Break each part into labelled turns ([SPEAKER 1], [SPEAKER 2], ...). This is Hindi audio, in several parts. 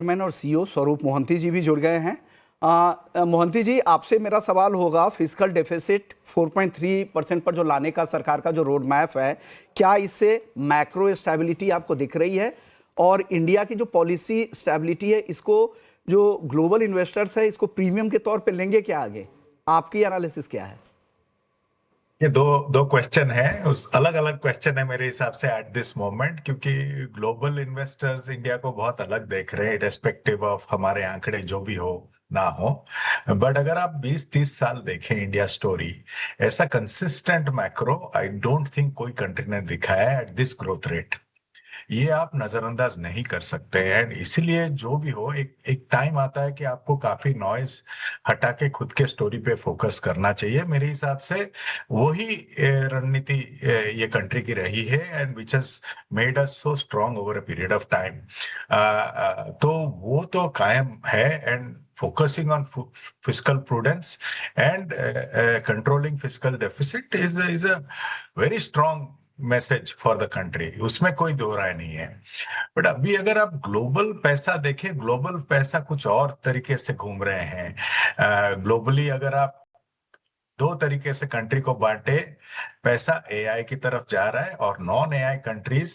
[SPEAKER 1] चेयरमैन और सीईओ स्वरूप मोहंती जी भी जुड़ गए हैं। मोहंती जी, आपसे मेरा सवाल होगा, फिजिकल डेफिसिट 4.3% पर जो लाने का सरकार का जो रोड मैप है, क्या इससे मैक्रो स्टेबिलिटी आपको दिख रही है? और इंडिया की जो पॉलिसी स्टेबिलिटी है, इसको जो ग्लोबल इन्वेस्टर्स है, इसको प्रीमियम के तौर पे लेंगे क्या आगे? आपकी एनालिसिस क्या है?
[SPEAKER 2] ये दो दो क्वेश्चन है, उस अलग अलग क्वेश्चन है मेरे हिसाब से एट दिस मोमेंट, क्योंकि ग्लोबल इन्वेस्टर्स इंडिया को बहुत अलग देख रहे हैं, रेस्पेक्टिव ऑफ हमारे आंकड़े जो भी हो ना हो। बट अगर आप 20-30 साल देखें इंडिया स्टोरी, ऐसा consistent macro I don't think कोई कंट्री ने दिखाया है एट दिस ग्रोथ रेट। ये आप नजरअंदाज नहीं कर सकते। एंड इसीलिए जो भी हो, एक एक टाइम आता है कि आपको काफी नॉइज हटा के खुद के स्टोरी पे फोकस करना चाहिए। मेरे हिसाब से वही रणनीति ये कंट्री की रही है, and which has made us so strong over a period of time. तो वो तो कायम है। And focusing on fiscal prudence and controlling fiscal deficit is a very strong message for the country, उसमें कोई दो राय नहीं है। बट अभी अगर आप ग्लोबल पैसा देखें, ग्लोबल पैसा कुछ और तरीके से घूम रहे हैं। ग्लोबली अगर आप दो तरीके से कंट्री को बांटे, पैसा एआई की तरफ जा रहा है और नॉन एआई कंट्रीज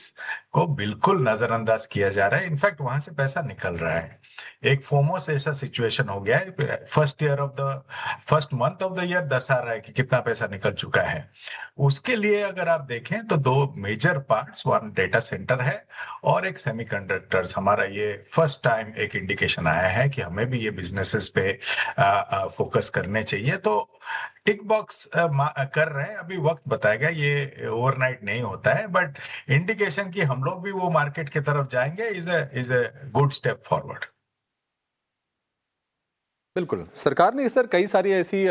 [SPEAKER 2] को बिल्कुल नजरअंदाज किया जा रहा है। इनफैक्ट वहां से पैसा निकल रहा है। एक फोमोस ऐसा सिचुएशन हो गया है, first month of the year दस आ रहा है कि कितना पैसा निकल चुका है। उसके लिए अगर आप देखें तो दो major parts, one data centre है और एक सेमीकंडक्टर्स। हमारा ये फर्स्ट टाइम एक इंडिकेशन आया है कि हमें भी ये बिजनेसेस पे फोकस करने चाहिए। तो टिक बॉक्स कर रहे हैं, अभी वक्त बताएगा, ये ओवरनाइट नहीं होता है। बट इंडिकेशन कि हम लोग भी वो मार्केट की तरफ जाएंगे is a good step forward.
[SPEAKER 3] बिल्कुल, सरकार ने सर कई सारी ऐसी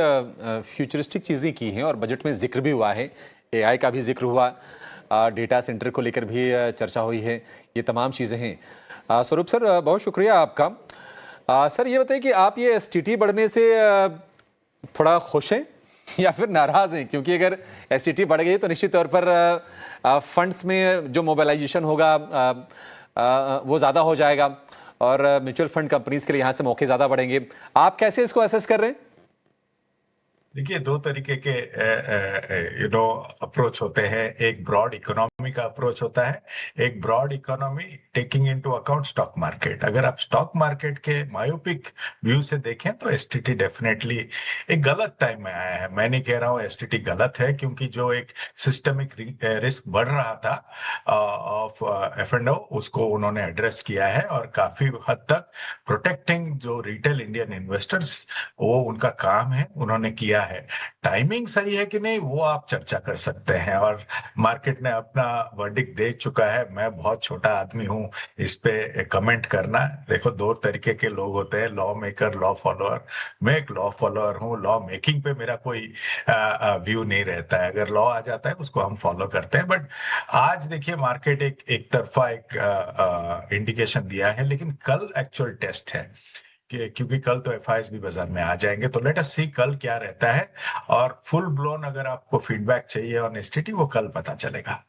[SPEAKER 3] फ्यूचरिस्टिक चीज़ें की हैं और बजट में जिक्र भी हुआ है, एआई का भी जिक्र हुआ, डेटा सेंटर को लेकर भी चर्चा हुई है, ये तमाम चीज़ें हैं। स्वरूप सर, बहुत शुक्रिया आपका। सर ये बताइए कि आप ये एसटीटी बढ़ने से थोड़ा खुश हैं या फिर नाराज़ हैं? क्योंकि अगर एसटीटी बढ़ गई तो निश्चित तौर पर फंड्स में जो मोबिलाइजेशन होगा वो ज़्यादा हो जाएगा और म्यूचुअल फंड कंपनीज के लिए यहाँ से मौके ज्यादा बढ़ेंगे। आप कैसे इसको असेस कर रहे हैं?
[SPEAKER 2] देखिए, दो तरीके के अप्रोच होते हैं। एक ब्रॉड इकोनॉमी का अप्रोच होता है, एक broad economy taking into account stock market. अगर आप स्टॉक मार्केट के मायोपिक व्यू से देखें तो एसटीटी डेफिनेटली एक गलत टाइम में आया है। मैं नहीं कह रहा हूँ एसटीटी गलत है, क्योंकि जो एक सिस्टमिक रिस्क बढ़ रहा था ऑफ एफ&ओ, उसको उन्होंने एड्रेस किया है और काफी हद तक प्रोटेक्टिंग जो रिटेल इंडियन इन्वेस्टर्स, वो उनका काम है, उन्होंने किया है। टाइमिंग सही है कि नहीं वो आप चर्चा कर सकते हैं, और मार्केट ने अपना वर्डिक्ट दे चुका है। मैं बहुत छोटा आदमी हूं इस पे कमेंट करना। देखो, दो तरीके के लोग होते हैं, लॉ मेकर, लॉ फॉलोअर। मैं एक लॉ फॉलोअर हूं, लॉ मेकिंग पे मेरा कोई व्यू नहीं रहता है। अगर लॉ आ जाता है उसको हम फॉलो करते हैं। बट आज देखिए, मार्केट एक तरफा एक इंडिकेशन दिया है, लेकिन कल एक्चुअल टेस्ट है क्योंकि कल तो एफआईएस भी बाजार में आ जाएंगे। तो लेट अस सी कल क्या रहता है, और फुल ब्लोन अगर आपको फीडबैक चाहिए ऑन एसटीटी, वो कल पता चलेगा।